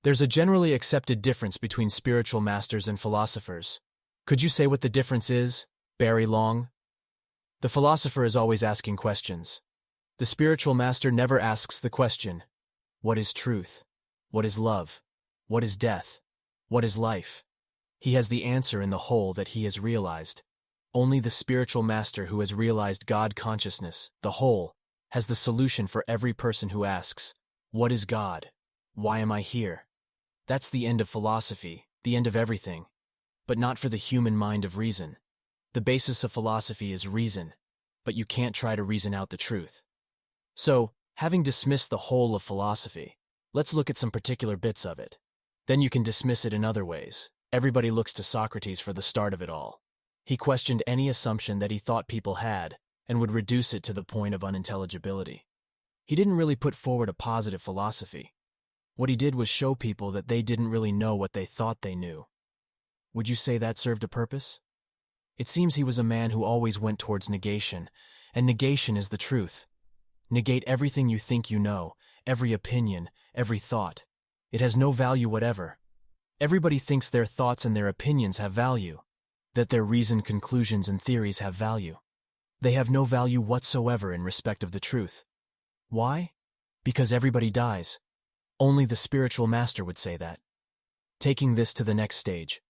There's a generally accepted difference between spiritual masters and philosophers. Could you say what the difference is, Barry Long? The philosopher is always asking questions. The spiritual master never asks the question, what is truth? What is love? What is death? What is life? He has the answer in the whole that he has realized. Only the spiritual master who has realized God consciousness, the whole, has the solution for every person who asks, what is God? Why am I here? That's the end of philosophy, the end of everything. But not for the human mind of reason. The basis of philosophy is reason, but you can't try to reason out the truth. So, having dismissed the whole of philosophy, let's look at some particular bits of it. Then you can dismiss it in other ways. Everybody looks to Socrates for the start of it all. He questioned any assumption that he thought people had and would reduce it to the point of unintelligibility. He didn't really put forward a positive philosophy. What he did was show people that they didn't really know what they thought they knew. Would you say that served a purpose? It seems he was a man who always went towards negation, and negation is the truth. Negate everything you think you know, every opinion, every thought. It has no value whatever. Everybody thinks their thoughts and their opinions have value, that their reasoned conclusions and theories have value. They have no value whatsoever in respect of the truth. Why? Because everybody dies. Only the spiritual master would say that. Taking this to the next stage.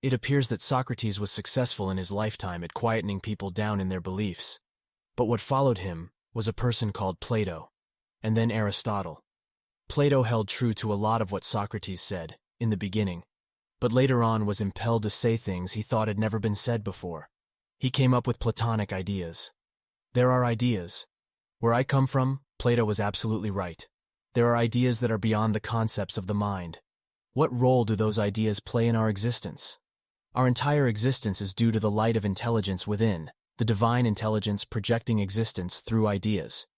It appears that Socrates was successful in his lifetime at quietening people down in their beliefs. But what followed him was a person called Plato, and then Aristotle. Plato held true to a lot of what Socrates said, in the beginning, but later on was impelled to say things he thought had never been said before. He came up with Platonic ideas. There are ideas. Where I come from, Plato was absolutely right. There are ideas that are beyond the concepts of the mind. What role do those ideas play in our existence? Our entire existence is due to the light of intelligence within, the divine intelligence projecting existence through ideas.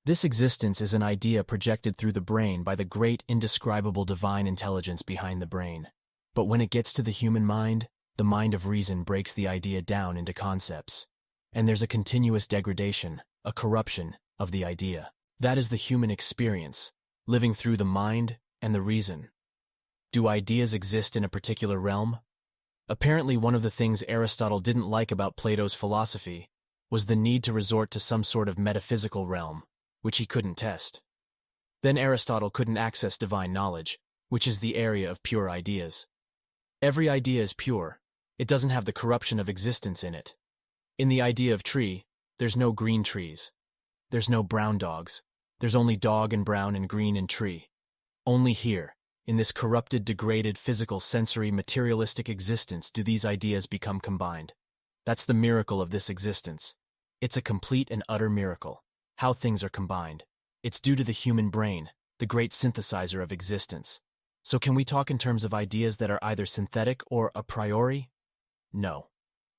This existence is an idea projected through the brain by the great indescribable divine intelligence behind the brain. But when it gets to the human mind, the mind of reason breaks the idea down into concepts. And there's a continuous degradation, a corruption, of the idea. That is the human experience, living through the mind and the reason. Do ideas exist in a particular realm? Apparently one of the things Aristotle didn't like about Plato's philosophy was the need to resort to some sort of metaphysical realm, which he couldn't test. Then Aristotle couldn't access divine knowledge, which is the area of pure ideas. Every idea is pure. It doesn't have the corruption of existence in it. In the idea of tree, there's no green trees. There's no brown dogs. There's only dog and brown and green and tree. Only here, in this corrupted, degraded, physical, sensory, materialistic existence do these ideas become combined. That's the miracle of this existence. It's a complete and utter miracle, how things are combined. It's due to the human brain, the great synthesizer of existence. So can we talk in terms of ideas that are either synthetic or a priori? No.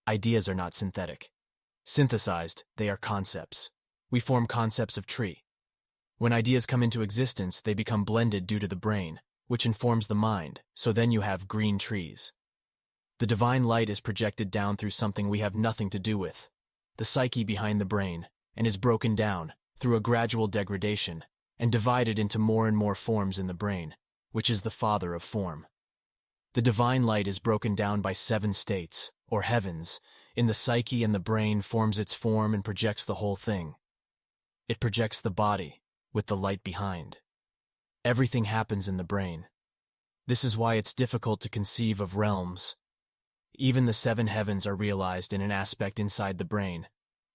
Ideas are not synthetic. Synthesized, they are concepts. We form concepts of tree. When ideas come into existence, they become blended due to the brain, which informs the mind, so then you have green trees. The divine light is projected down through something we have nothing to do with, the psyche behind the brain, and is broken down, through a gradual degradation, and divided into more and more forms in the brain, which is the father of form. The divine light is broken down by 7 states, or heavens, in the psyche, and the brain forms its form and projects the whole thing. It projects the body, with the light behind. Everything happens in the brain. This is why it's difficult to conceive of realms. Even the 7 heavens are realized in an aspect inside the brain.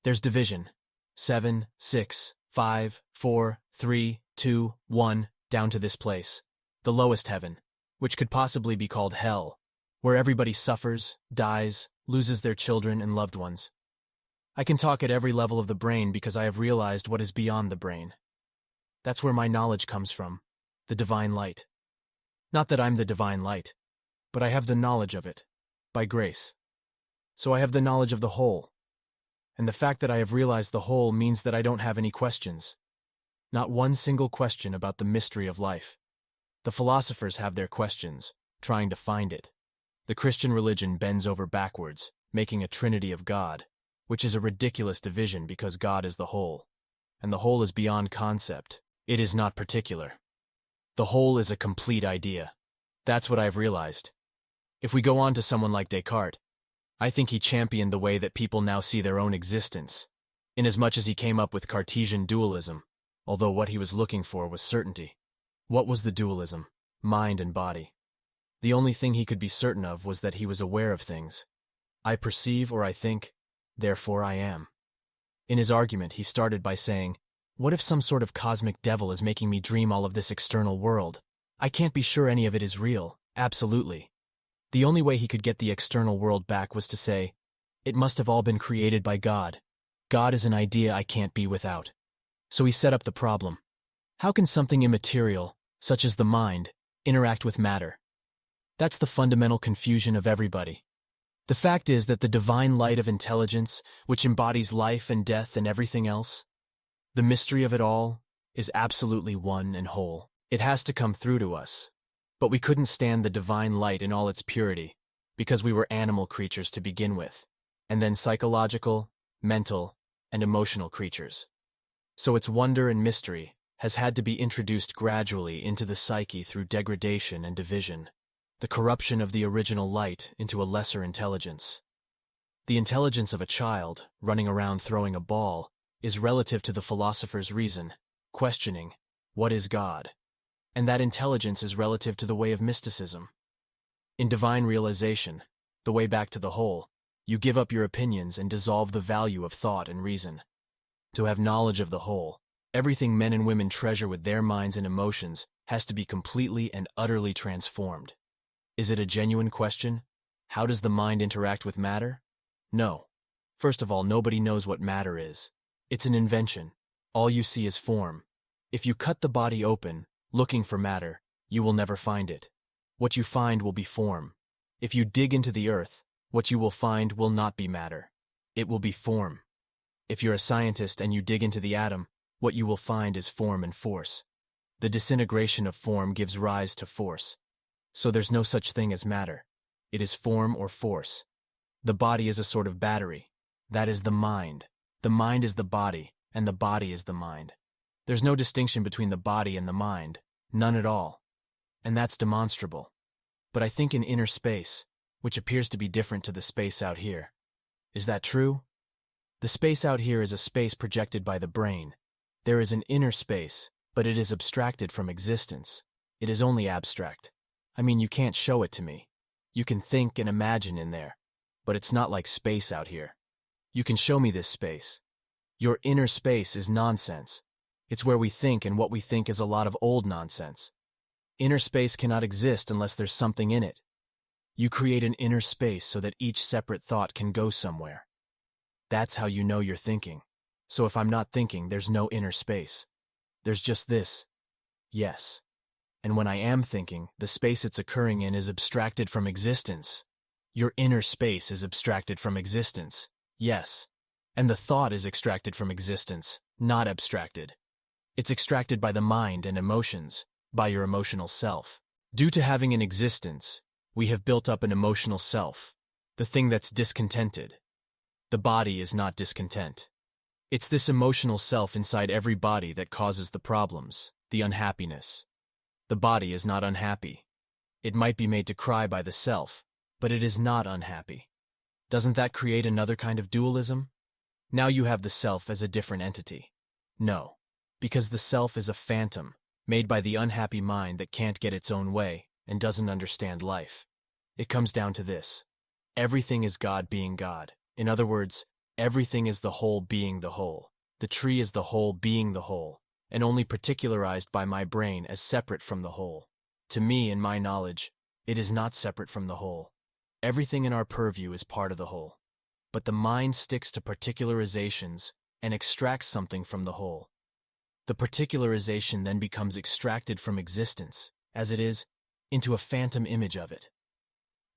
There's division. 7, 6, 5, 4, 3, 2, 1, down to this place. The lowest heaven, which could possibly be called hell, where everybody suffers, dies, loses their children and loved ones. I can talk at every level of the brain because I have realized what is beyond the brain. That's where my knowledge comes from, the divine light. Not that I'm the divine light, but I have the knowledge of it, by grace. So I have the knowledge of the whole. And the fact that I have realized the whole means that I don't have any questions. Not one single question about the mystery of life. The philosophers have their questions, trying to find it. The Christian religion bends over backwards, making a trinity of God, which is a ridiculous division because God is the whole. And the whole is beyond concept. It is not particular. The whole is a complete idea. That's what I've realized. If we go on to someone like Descartes, I think he championed the way that people now see their own existence, inasmuch as he came up with Cartesian dualism, although what he was looking for was certainty. What was the dualism? Mind and body. The only thing he could be certain of was that he was aware of things. I perceive or I think, therefore I am. In his argument, he started by saying, what if some sort of cosmic devil is making me dream all of this external world? I can't be sure any of it is real, absolutely. The only way he could get the external world back was to say, it must have all been created by God. God is an idea I can't be without. So he set up the problem. How can something immaterial, such as the mind, interact with matter? That's the fundamental confusion of everybody. The fact is that the divine light of intelligence, which embodies life and death and everything else, the mystery of it all, is absolutely one and whole. It has to come through to us. But we couldn't stand the divine light in all its purity, because we were animal creatures to begin with, and then psychological, mental, and emotional creatures. So its wonder and mystery has had to be introduced gradually into the psyche through degradation and division, the corruption of the original light into a lesser intelligence. The intelligence of a child, running around throwing a ball, is relative to the philosopher's reason, questioning, what is God? And that intelligence is relative to the way of mysticism. In divine realization, the way back to the whole, you give up your opinions and dissolve the value of thought and reason. To have knowledge of the whole, everything men and women treasure with their minds and emotions has to be completely and utterly transformed. Is it a genuine question? How does the mind interact with matter? No. First of all, nobody knows what matter is. It's an invention. All you see is form. If you cut the body open, looking for matter, you will never find it. What you find will be form. If you dig into the earth, what you will find will not be matter. It will be form. If you're a scientist and you dig into the atom, what you will find is form and force. The disintegration of form gives rise to force. So there's no such thing as matter. It is form or force. The body is a sort of battery. That is the mind. The mind is the body, and the body is the mind. There's no distinction between the body and the mind, none at all. And that's demonstrable. But I think in inner space, which appears to be different to the space out here. Is that true? The space out here is a space projected by the brain. There is an inner space, but it is abstracted from existence. It is only abstract. I mean, you can't show it to me. You can think and imagine in there, but it's not like space out here. You can show me this space. Your inner space is nonsense. It's where we think, and what we think is a lot of old nonsense. Inner space cannot exist unless there's something in it. You create an inner space so that each separate thought can go somewhere. That's how you know you're thinking. So if I'm not thinking, there's no inner space. There's just this. Yes. And when I am thinking, the space it's occurring in is abstracted from existence. Your inner space is abstracted from existence. Yes. And the thought is extracted from existence, not abstracted. It's extracted by the mind and emotions, by your emotional self. Due to having an existence, we have built up an emotional self, the thing that's discontented. The body is not discontent. It's this emotional self inside every body that causes the problems, the unhappiness. The body is not unhappy. It might be made to cry by the self, but it is not unhappy. Doesn't that create another kind of dualism? Now you have the self as a different entity. No, because the self is a phantom, made by the unhappy mind that can't get its own way and doesn't understand life. It comes down to this. Everything is God being God. In other words, everything is the whole being the whole. The tree is the whole being the whole, and only particularized by my brain as separate from the whole. To me, in my knowledge, it is not separate from the whole. Everything in our purview is part of the whole. But the mind sticks to particularizations and extracts something from the whole. The particularization then becomes extracted from existence, as it is, into a phantom image of it.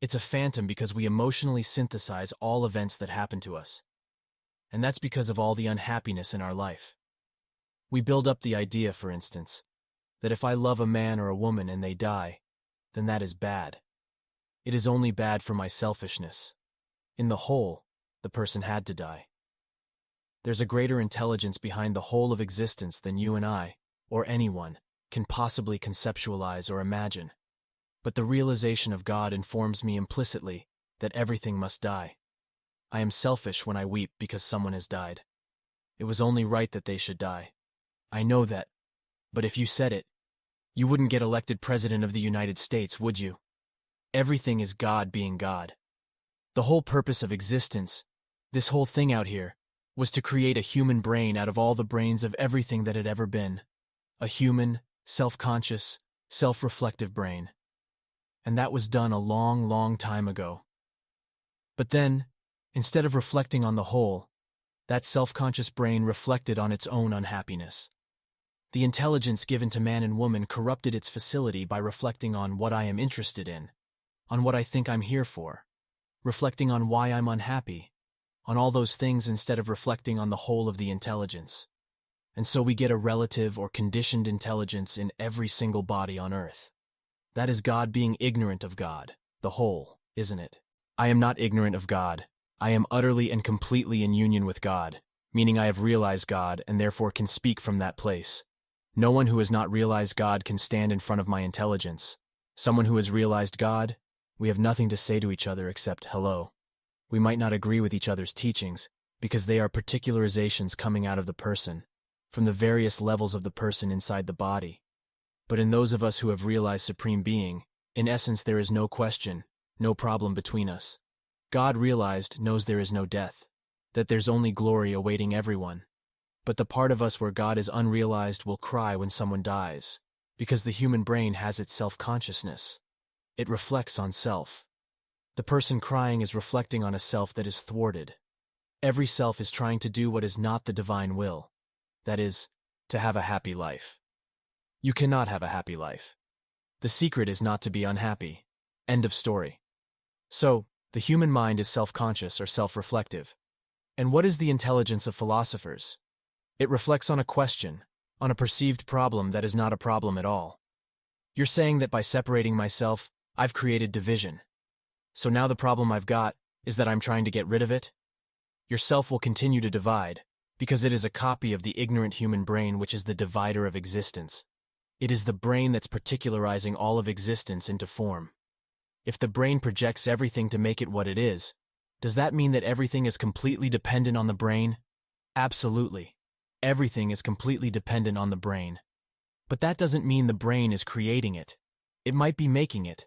It's a phantom because we emotionally synthesize all events that happen to us. And that's because of all the unhappiness in our life. We build up the idea, for instance, that if I love a man or a woman and they die, then that is bad. It is only bad for my selfishness. In the whole, the person had to die. There's a greater intelligence behind the whole of existence than you and I, or anyone, can possibly conceptualize or imagine. But the realization of God informs me implicitly that everything must die. I am selfish when I weep because someone has died. It was only right that they should die. I know that, but if you said it, you wouldn't get elected President of the United States, would you? Everything is God being God. The whole purpose of existence, this whole thing out here, was to create a human brain out of all the brains of everything that had ever been. A human, self-conscious, self-reflective brain. And that was done a long, long time ago. But then, instead of reflecting on the whole, that self-conscious brain reflected on its own unhappiness. The intelligence given to man and woman corrupted its facility by reflecting on what I am interested in, on what I think I'm here for, reflecting on why I'm unhappy, on all those things instead of reflecting on the whole of the intelligence. And so we get a relative or conditioned intelligence in every single body on earth. That is God being ignorant of God, the whole, isn't it? I am not ignorant of God. I am utterly and completely in union with God, meaning I have realized God and therefore can speak from that place. No one who has not realized God can stand in front of my intelligence. Someone who has realized God, we have nothing to say to each other except hello. We might not agree with each other's teachings because they are particularizations coming out of the person, from the various levels of the person inside the body. But in those of us who have realized Supreme Being, in essence there is no question, no problem between us. God realized knows there is no death, that there's only glory awaiting everyone. But the part of us where God is unrealized will cry when someone dies, because the human brain has its self-consciousness. It reflects on self. The person crying is reflecting on a self that is thwarted. Every self is trying to do what is not the divine will, that is, to have a happy life. You cannot have a happy life. The secret is not to be unhappy. End of story. So, the human mind is self-conscious or self-reflective. And what is the intelligence of philosophers? It reflects on a question, on a perceived problem that is not a problem at all. You're saying that by separating myself, I've created division. So now the problem I've got is that I'm trying to get rid of it? Your self will continue to divide, because it is a copy of the ignorant human brain which is the divider of existence. It is the brain that's particularizing all of existence into form. If the brain projects everything to make it what it is, does that mean that everything is completely dependent on the brain? Absolutely. Everything is completely dependent on the brain. But that doesn't mean the brain is creating it. It might be making it.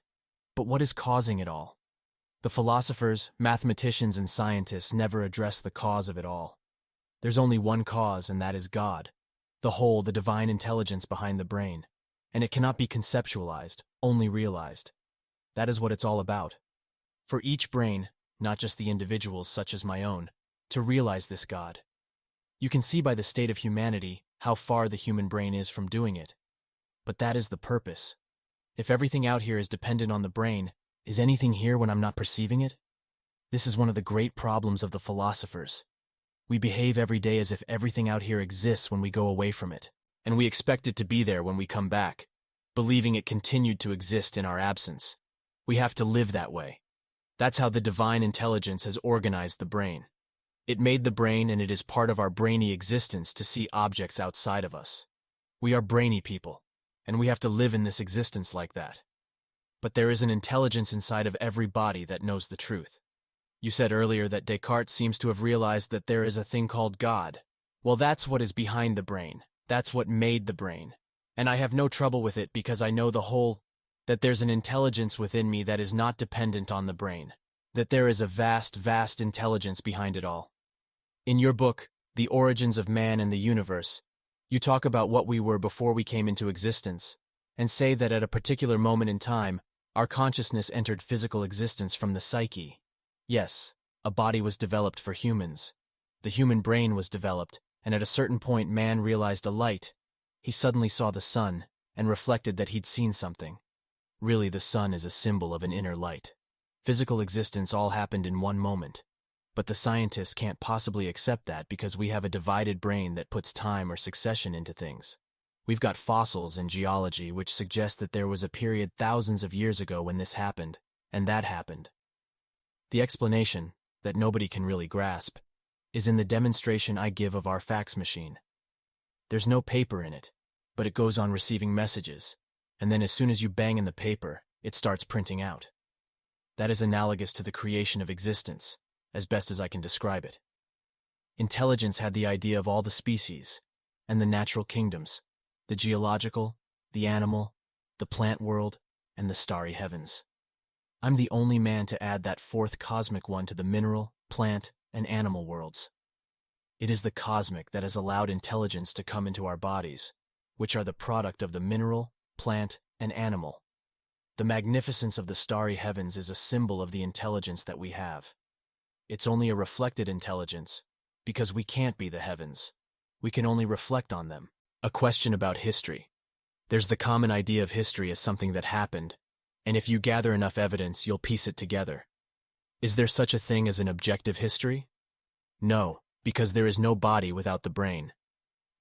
But what is causing it all? The philosophers, mathematicians, and scientists never address the cause of it all. There's only one cause, and that is God, the whole, the divine intelligence behind the brain. And it cannot be conceptualized, only realized. That is what it's all about. For each brain, not just the individuals such as my own, to realize this God. You can see by the state of humanity how far the human brain is from doing it. But that is the purpose. If everything out here is dependent on the brain, is anything here when I'm not perceiving it? This is one of the great problems of the philosophers. We behave every day as if everything out here exists when we go away from it, and we expect it to be there when we come back, believing it continued to exist in our absence. We have to live that way. That's how the divine intelligence has organized the brain. It made the brain, and it is part of our brainy existence to see objects outside of us. We are brainy people, and we have to live in this existence like that. But there is an intelligence inside of every body that knows the truth. You said earlier that Descartes seems to have realized that there is a thing called God. Well, that's what is behind the brain. That's what made the brain. And I have no trouble with it because I know that there's an intelligence within me that is not dependent on the brain. That there is a vast, vast intelligence behind it all. In your book, The Origins of Man and the Universe, you talk about what we were before we came into existence, and say that at a particular moment in time, our consciousness entered physical existence from the psyche. Yes, a body was developed for humans. The human brain was developed, and at a certain point man realized a light. He suddenly saw the sun, and reflected that he'd seen something. Really, the sun is a symbol of an inner light. Physical existence all happened in one moment. But the scientists can't possibly accept that because we have a divided brain that puts time or succession into things. We've got fossils and geology which suggest that there was a period thousands of years ago when this happened, and that happened. The explanation, that nobody can really grasp, is in the demonstration I give of our fax machine. There's no paper in it, but it goes on receiving messages, and then as soon as you bang in the paper, it starts printing out. That is analogous to the creation of existence, as best as I can describe it. Intelligence had the idea of all the species, and the natural kingdoms, the geological, the animal, the plant world, and the starry heavens. I'm the only man to add that fourth cosmic one to the mineral, plant, and animal worlds. It is the cosmic that has allowed intelligence to come into our bodies, which are the product of the mineral, plant, and animal. The magnificence of the starry heavens is a symbol of the intelligence that we have. It's only a reflected intelligence, because we can't be the heavens. We can only reflect on them. A question about history. There's the common idea of history as something that happened, and if you gather enough evidence, you'll piece it together. Is there such a thing as an objective history? No, because there is no body without the brain.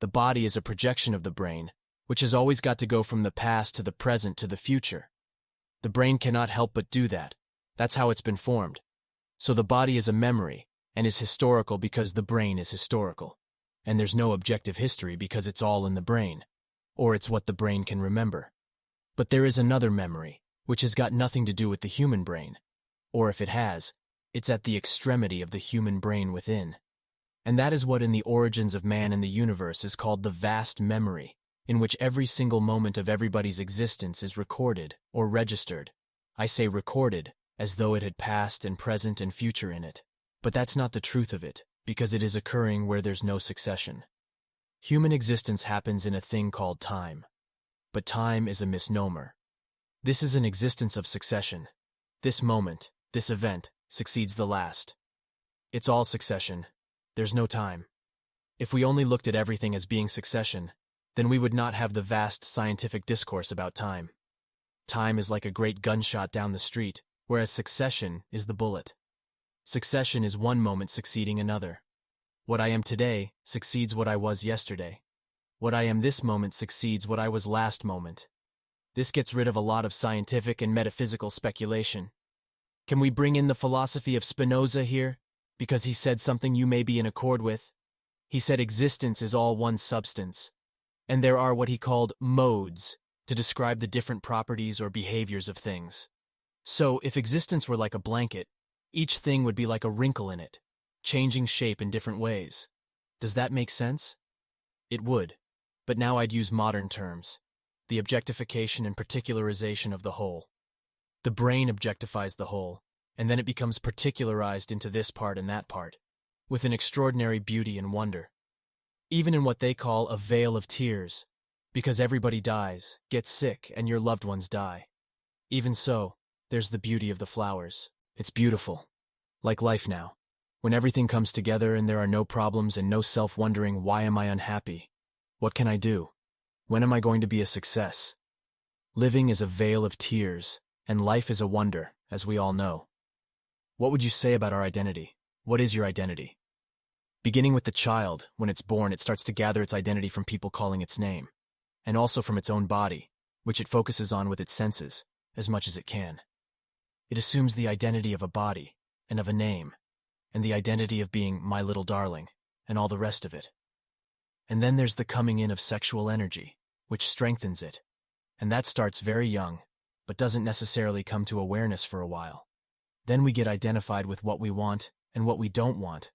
The body is a projection of the brain, which has always got to go from the past to the present to the future. The brain cannot help but do that. That's how it's been formed. So the body is a memory, and is historical because the brain is historical. And there's no objective history because it's all in the brain, or it's what the brain can remember. But there is another memory, which has got nothing to do with the human brain. Or if it has, it's at the extremity of the human brain within. And that is what in the origins of man and the universe is called the vast memory, in which every single moment of everybody's existence is recorded or registered. I say recorded, as though it had past and present and future in it. But that's not the truth of it, because it is occurring where there's no succession. Human existence happens in a thing called time. But time is a misnomer. This is an existence of succession. This moment, this event, succeeds the last. It's all succession. There's no time. If we only looked at everything as being succession, then we would not have the vast scientific discourse about time. Time is like a great gunshot down the street, whereas succession is the bullet. Succession is one moment succeeding another. What I am today succeeds what I was yesterday. What I am this moment succeeds what I was last moment. This gets rid of a lot of scientific and metaphysical speculation. Can we bring in the philosophy of Spinoza here? Because he said something you may be in accord with. He said existence is all one substance, and there are what he called modes to describe the different properties or behaviors of things. So, if existence were like a blanket, each thing would be like a wrinkle in it, changing shape in different ways. Does that make sense? It would, but now I'd use modern terms, the objectification and particularization of the whole. The brain objectifies the whole, and then it becomes particularized into this part and that part, with an extraordinary beauty and wonder. Even in what they call a vale of tears, because everybody dies, gets sick, and your loved ones die. Even so, there's the beauty of the flowers. It's beautiful. Like life now, when everything comes together and there are no problems and no self-wondering, why am I unhappy? What can I do? When am I going to be a success? Living is a vale of tears, and life is a wonder, as we all know. What would you say about our identity? What is your identity? Beginning with the child, when it's born, it starts to gather its identity from people calling its name, and also from its own body, which it focuses on with its senses, as much as it can. It assumes the identity of a body, and of a name, and the identity of being my little darling, and all the rest of it. And then there's the coming in of sexual energy, which strengthens it, and that starts very young, but doesn't necessarily come to awareness for a while. Then we get identified with what we want and what we don't want.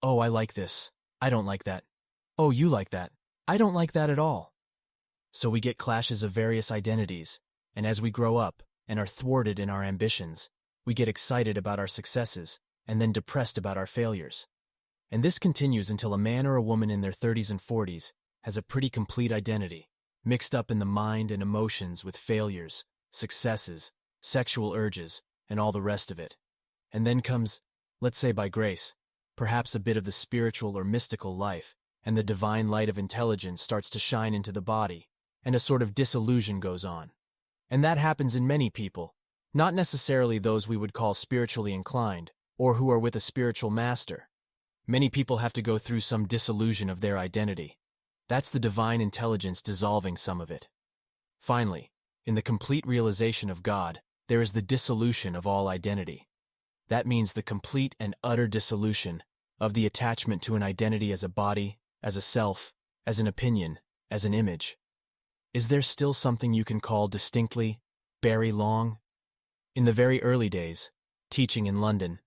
Oh, I like this. I don't like that. Oh, you like that. I don't like that at all. So we get clashes of various identities, and as we grow up and are thwarted in our ambitions, we get excited about our successes and then depressed about our failures. And this continues until a man or a woman in their 30s and 40s has a pretty complete identity, mixed up in the mind and emotions with failures, successes, sexual urges, and all the rest of it. And then comes, let's say by grace, perhaps a bit of the spiritual or mystical life, and the divine light of intelligence starts to shine into the body, and a sort of disillusion goes on. And that happens in many people, not necessarily those we would call spiritually inclined, or who are with a spiritual master. Many people have to go through some disillusion of their identity. That's the divine intelligence dissolving some of it. Finally, in the complete realization of God, there is the dissolution of all identity. That means the complete and utter dissolution of the attachment to an identity as a body, as a self, as an opinion, as an image. Is there still something you can call distinctly Barry Long? In the very early days, teaching in London,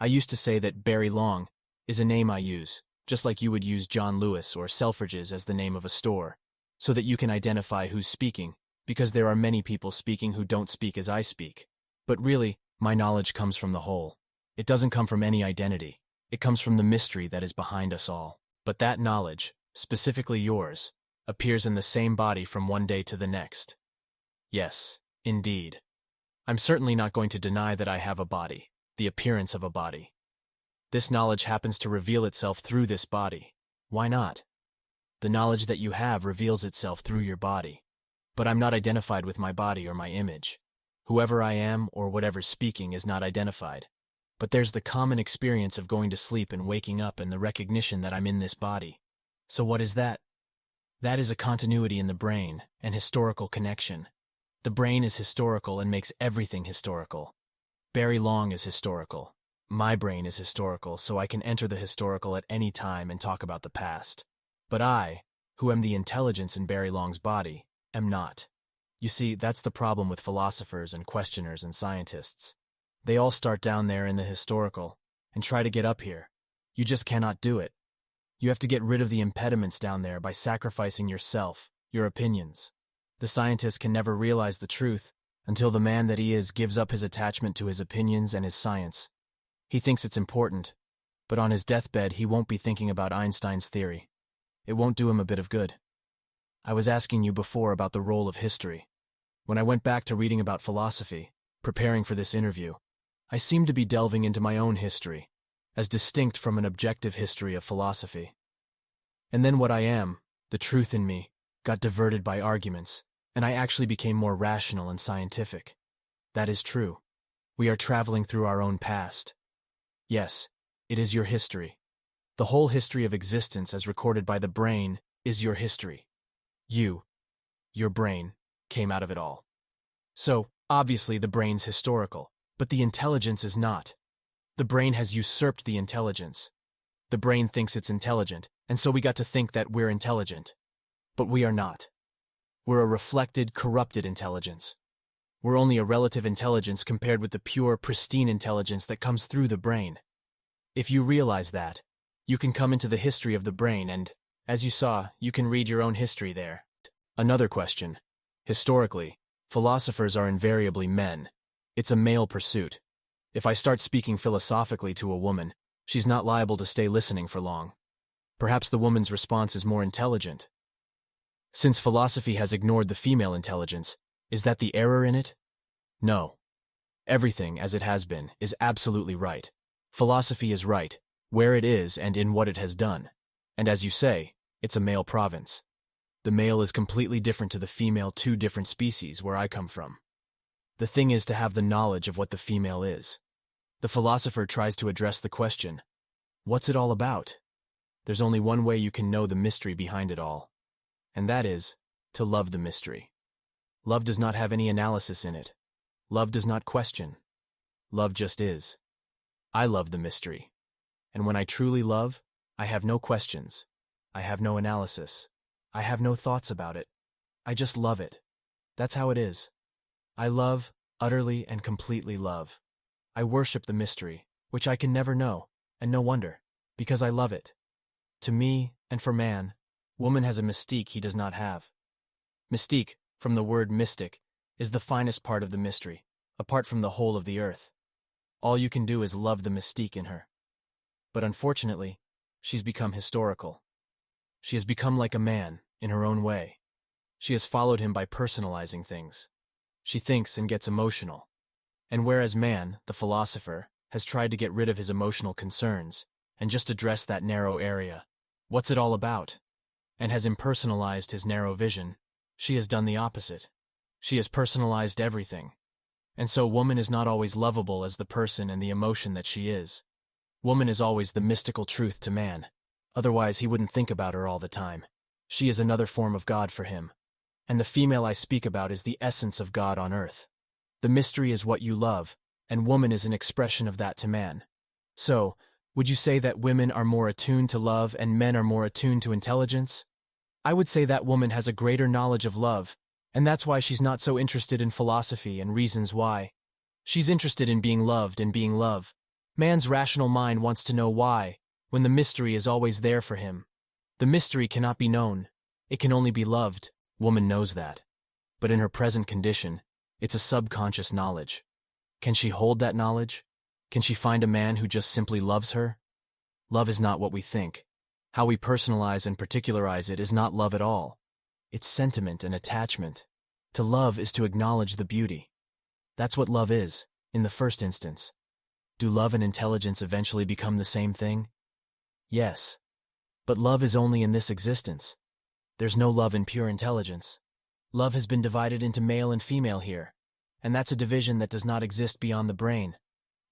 I used to say that Barry Long is a name I use, just like you would use John Lewis or Selfridges as the name of a store, so that you can identify who's speaking, because there are many people speaking who don't speak as I speak. But really, my knowledge comes from the whole. It doesn't come from any identity. It comes from the mystery that is behind us all. But that knowledge, specifically yours, appears in the same body from one day to the next. Yes, indeed. I'm certainly not going to deny that I have a body, the appearance of a body. This knowledge happens to reveal itself through this body. Why not? The knowledge that you have reveals itself through your body. But I'm not identified with my body or my image. Whoever I am or whatever's speaking is not identified. But there's the common experience of going to sleep and waking up and the recognition that I'm in this body. So what is that? That is a continuity in the brain, an historical connection. The brain is historical and makes everything historical. Barry Long is historical. My brain is historical, so I can enter the historical at any time and talk about the past. But I, who am the intelligence in Barry Long's body, am not. You see, that's the problem with philosophers and questioners and scientists. They all start down there in the historical and try to get up here. You just cannot do it. You have to get rid of the impediments down there by sacrificing yourself, your opinions. The scientist can never realize the truth until the man that he is gives up his attachment to his opinions and his science. He thinks it's important, but on his deathbed he won't be thinking about Einstein's theory. It won't do him a bit of good. I was asking you before about the role of history. When I went back to reading about philosophy, preparing for this interview, I seemed to be delving into my own history, as distinct from an objective history of philosophy. And then what I am, the truth in me, got diverted by arguments, and I actually became more rational and scientific. That is true. We are traveling through our own past. Yes, it is your history. The whole history of existence as recorded by the brain is your history. You, your brain, came out of it all. So, obviously the brain's historical, but the intelligence is not. The brain has usurped the intelligence. The brain thinks it's intelligent, and so we got to think that we're intelligent. But we are not. We're a reflected, corrupted intelligence. We're only a relative intelligence compared with the pure, pristine intelligence that comes through the brain. If you realize that, you can come into the history of the brain and, as you saw, you can read your own history there. Another question. Historically, philosophers are invariably men. It's a male pursuit. If I start speaking philosophically to a woman, she's not liable to stay listening for long. Perhaps the woman's response is more intelligent. Since philosophy has ignored the female intelligence, is that the error in it? No. Everything, as it has been, is absolutely right. Philosophy is right, where it is and in what it has done. And as you say, it's a male province. The male is completely different to the female, two different species where I come from. The thing is to have the knowledge of what the female is. The philosopher tries to address the question, what's it all about? There's only one way you can know the mystery behind it all, and that is to love the mystery. Love does not have any analysis in it. Love does not question. Love just is. I love the mystery. And when I truly love, I have no questions. I have no analysis. I have no thoughts about it. I just love it. That's how it is. I love, utterly and completely love. I worship the mystery, which I can never know, and no wonder, because I love it. To me, and for man, woman has a mystique he does not have. Mystique, from the word mystic, is the finest part of the mystery, apart from the whole of the earth. All you can do is love the mystique in her. But unfortunately, she's become historical. She has become like a man, in her own way. She has followed him by personalizing things. She thinks and gets emotional. And whereas man, the philosopher, has tried to get rid of his emotional concerns and just address that narrow area, what's it all about, and has impersonalized his narrow vision, she has done the opposite. She has personalized everything. And so woman is not always lovable as the person and the emotion that she is. Woman is always the mystical truth to man. Otherwise he wouldn't think about her all the time. She is another form of God for him. And the female I speak about is the essence of God on earth. The mystery is what you love, and woman is an expression of that to man. So, would you say that women are more attuned to love and men are more attuned to intelligence? I would say that woman has a greater knowledge of love, and that's why she's not so interested in philosophy and reasons why. She's interested in being loved and being love. Man's rational mind wants to know why, when the mystery is always there for him. The mystery cannot be known. It can only be loved. Woman knows that. But in her present condition, it's a subconscious knowledge. Can she hold that knowledge? Can she find a man who just simply loves her? Love is not what we think. How we personalize and particularize it is not love at all. It's sentiment and attachment. To love is to acknowledge the beauty. That's what love is, in the first instance. Do love and intelligence eventually become the same thing? Yes. But love is only in this existence. There's no love in pure intelligence. Love has been divided into male and female here, and that's a division that does not exist beyond the brain.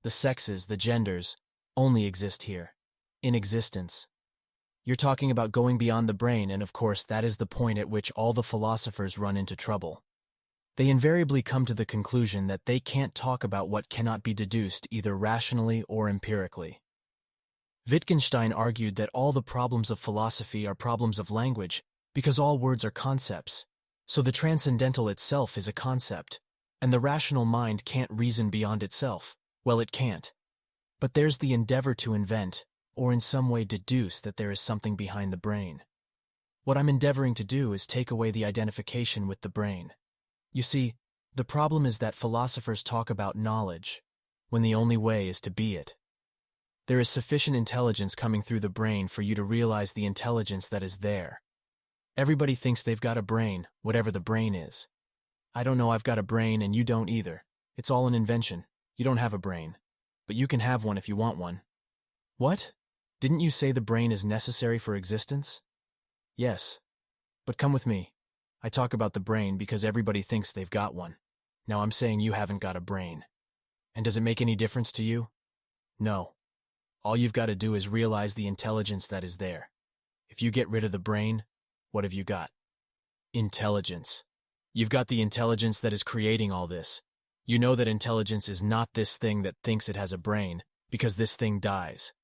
The sexes, the genders, only exist here, in existence. You're talking about going beyond the brain, and of course that is the point at which all the philosophers run into trouble. They invariably come to the conclusion that they can't talk about what cannot be deduced either rationally or empirically. Wittgenstein argued that all the problems of philosophy are problems of language because all words are concepts. So the transcendental itself is a concept, and the rational mind can't reason beyond itself. Well, it can't. But there's the endeavor to invent, or in some way deduce that there is something behind the brain. What I'm endeavoring to do is take away the identification with the brain. You see, the problem is that philosophers talk about knowledge, when the only way is to be it. There is sufficient intelligence coming through the brain for you to realize the intelligence that is there. Everybody thinks they've got a brain, whatever the brain is. I don't know I've got a brain and you don't either. It's all an invention. You don't have a brain. But you can have one if you want one. What? Didn't you say the brain is necessary for existence? Yes. But come with me. I talk about the brain because everybody thinks they've got one. Now I'm saying you haven't got a brain. And does it make any difference to you? No. All you've got to do is realize the intelligence that is there. If you get rid of the brain, what have you got? Intelligence. You've got the intelligence that is creating all this. You know that intelligence is not this thing that thinks it has a brain, because this thing dies.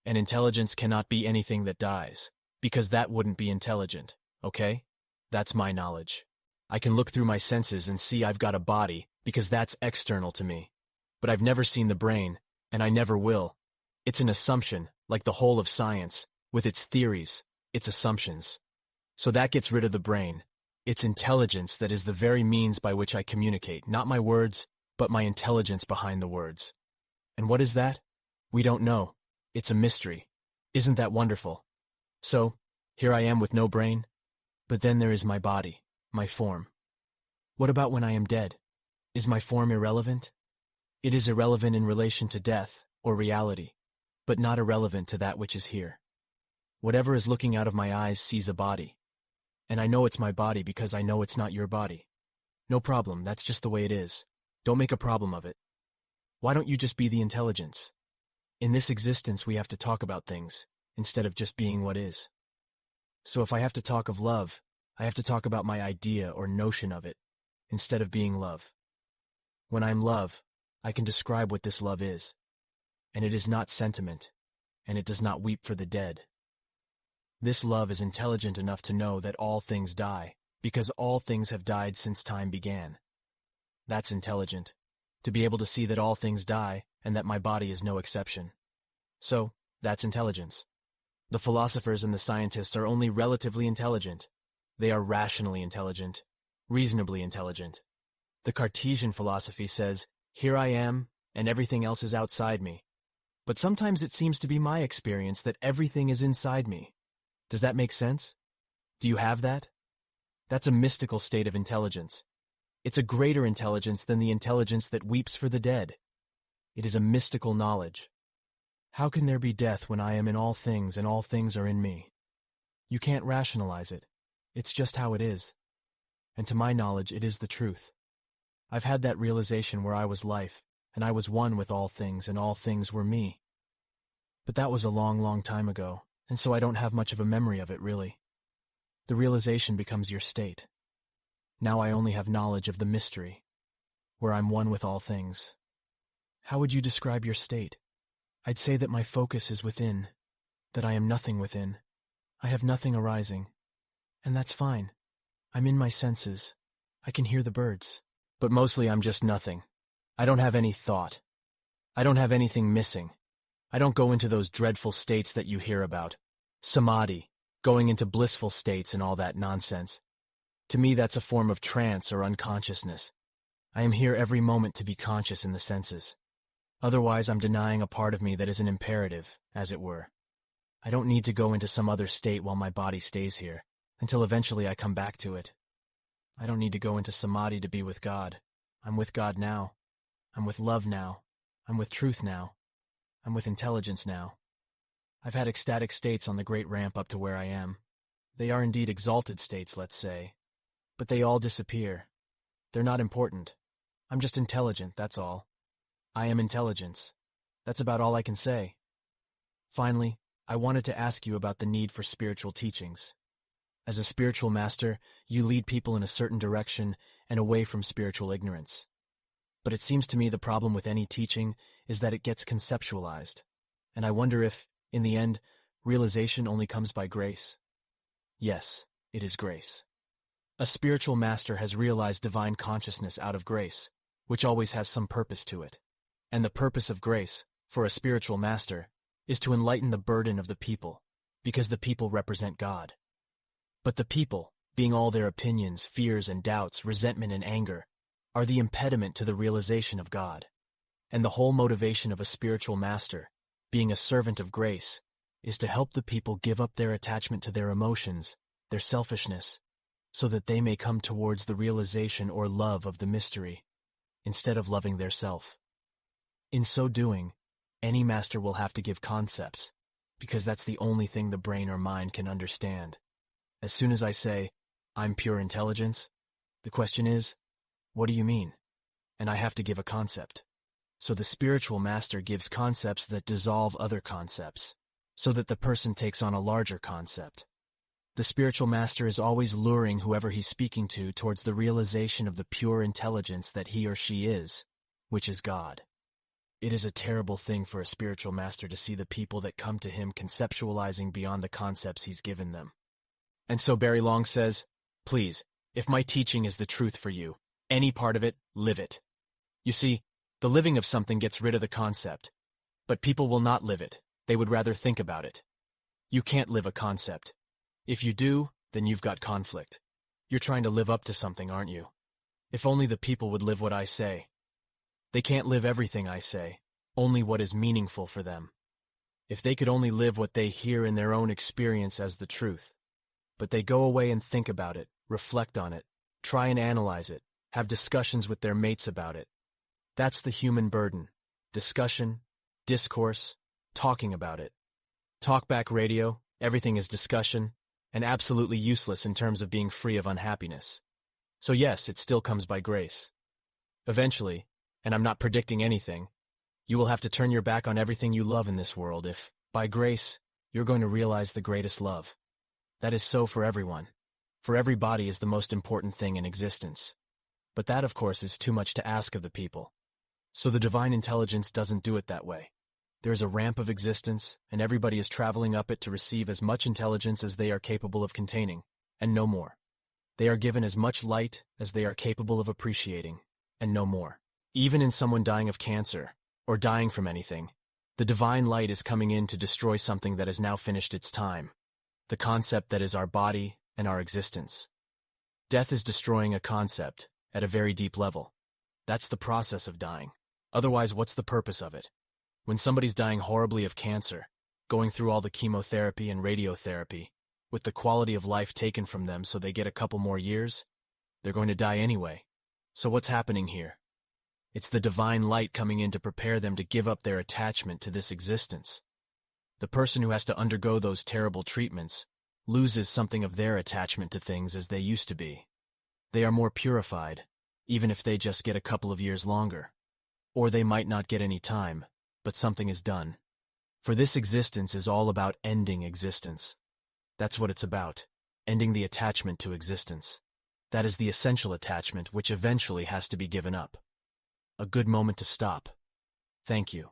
And intelligence cannot be anything that dies, because that wouldn't be intelligent, okay? That's my knowledge. I can look through my senses and see I've got a body, because that's external to me. But I've never seen the brain, and I never will. It's an assumption, like the whole of science, with its theories, its assumptions. So that gets rid of the brain. It's intelligence that is the very means by which I communicate, not my words, but my intelligence behind the words. And what is that? We don't know. It's a mystery. Isn't that wonderful? So, here I am with no brain, but then there is my body, my form. What about when I am dead? Is my form irrelevant? It is irrelevant in relation to death, or reality, but not irrelevant to that which is here. Whatever is looking out of my eyes sees a body. And I know it's my body because I know it's not your body. No problem, that's just the way it is. Don't make a problem of it. Why don't you just be the intelligence? In this existence we have to talk about things, instead of just being what is. So if I have to talk of love, I have to talk about my idea or notion of it, instead of being love. When I'm love, I can describe what this love is. And it is not sentiment, and it does not weep for the dead. This love is intelligent enough to know that all things die, because all things have died since time began. That's intelligent, to be able to see that all things die and that my body is no exception. So, that's intelligence. The philosophers and the scientists are only relatively intelligent. They are rationally intelligent, reasonably intelligent. The Cartesian philosophy says, here I am, and everything else is outside me. But sometimes it seems to be my experience that everything is inside me. Does that make sense? Do you have that? That's a mystical state of intelligence. It's a greater intelligence than the intelligence that weeps for the dead. It is a mystical knowledge. How can there be death when I am in all things and all things are in me? You can't rationalize it. It's just how it is. And to my knowledge, it is the truth. I've had that realization where I was life, and I was one with all things, and all things were me. But that was a long, long time ago, and so I don't have much of a memory of it, really. The realization becomes your state. Now I only have knowledge of the mystery, where I'm one with all things. How would you describe your state? I'd say that my focus is within, that I am nothing within. I have nothing arising. And that's fine. I'm in my senses. I can hear the birds. But mostly I'm just nothing. I don't have any thought. I don't have anything missing. I don't go into those dreadful states that you hear about. Samadhi, going into blissful states and all that nonsense. To me, that's a form of trance or unconsciousness. I am here every moment to be conscious in the senses. Otherwise, I'm denying a part of me that is an imperative, as it were. I don't need to go into some other state while my body stays here, until eventually I come back to it. I don't need to go into Samadhi to be with God. I'm with God now. I'm with love now. I'm with truth now. I'm with intelligence now. I've had ecstatic states on the great ramp up to where I am. They are indeed exalted states, let's say. But they all disappear. They're not important. I'm just intelligent, that's all. I am intelligence. That's about all I can say. Finally, I wanted to ask you about the need for spiritual teachings. As a spiritual master, you lead people in a certain direction and away from spiritual ignorance. But it seems to me the problem with any teaching is that it gets conceptualized. And I wonder if, in the end, realization only comes by grace. Yes, it is grace. A spiritual master has realized divine consciousness out of grace, which always has some purpose to it. And the purpose of grace, for a spiritual master, is to enlighten the burden of the people, because the people represent God. But the people, being all their opinions, fears and doubts, resentment and anger, are the impediment to the realization of God. And the whole motivation of a spiritual master, being a servant of grace, is to help the people give up their attachment to their emotions, their selfishness, so that they may come towards the realization or love of the mystery, instead of loving their self. In so doing, any master will have to give concepts, because that's the only thing the brain or mind can understand. As soon as I say, I'm pure intelligence, the question is, what do you mean? And I have to give a concept. So the spiritual master gives concepts that dissolve other concepts, so that the person takes on a larger concept. The spiritual master is always luring whoever he's speaking to towards the realization of the pure intelligence that he or she is, which is God. It is a terrible thing for a spiritual master to see the people that come to him conceptualizing beyond the concepts he's given them. And so Barry Long says, please, if my teaching is the truth for you, any part of it, live it. You see, the living of something gets rid of the concept, but people will not live it. They would rather think about it. You can't live a concept. If you do, then you've got conflict. You're trying to live up to something, aren't you? If only the people would live what I say. They can't live everything I say, only what is meaningful for them. If they could only live what they hear in their own experience as the truth. But they go away and think about it, reflect on it, try and analyze it, have discussions with their mates about it. That's the human burden. Discussion, discourse, talking about it. Talkback radio, everything is discussion, and absolutely useless in terms of being free of unhappiness. So yes, it still comes by grace. Eventually, and I'm not predicting anything, you will have to turn your back on everything you love in this world if, by grace, you're going to realize the greatest love. That is so for everyone. For everybody is the most important thing in existence. But that, of course, is too much to ask of the people. So the divine intelligence doesn't do it that way. There is a ramp of existence, and everybody is traveling up it to receive as much intelligence as they are capable of containing, and no more. They are given as much light as they are capable of appreciating, and no more. Even in someone dying of cancer, or dying from anything, the divine light is coming in to destroy something that has now finished its time, the concept that is our body and our existence. Death is destroying a concept at a very deep level. That's the process of dying. Otherwise, what's the purpose of it? When somebody's dying horribly of cancer, going through all the chemotherapy and radiotherapy, with the quality of life taken from them so they get a couple more years, they're going to die anyway. So what's happening here? It's the divine light coming in to prepare them to give up their attachment to this existence. The person who has to undergo those terrible treatments loses something of their attachment to things as they used to be. They are more purified, even if they just get a couple of years longer. Or they might not get any time, but something is done. For this existence is all about ending existence. That's what it's about, ending the attachment to existence. That is the essential attachment which eventually has to be given up. A good moment to stop. Thank you.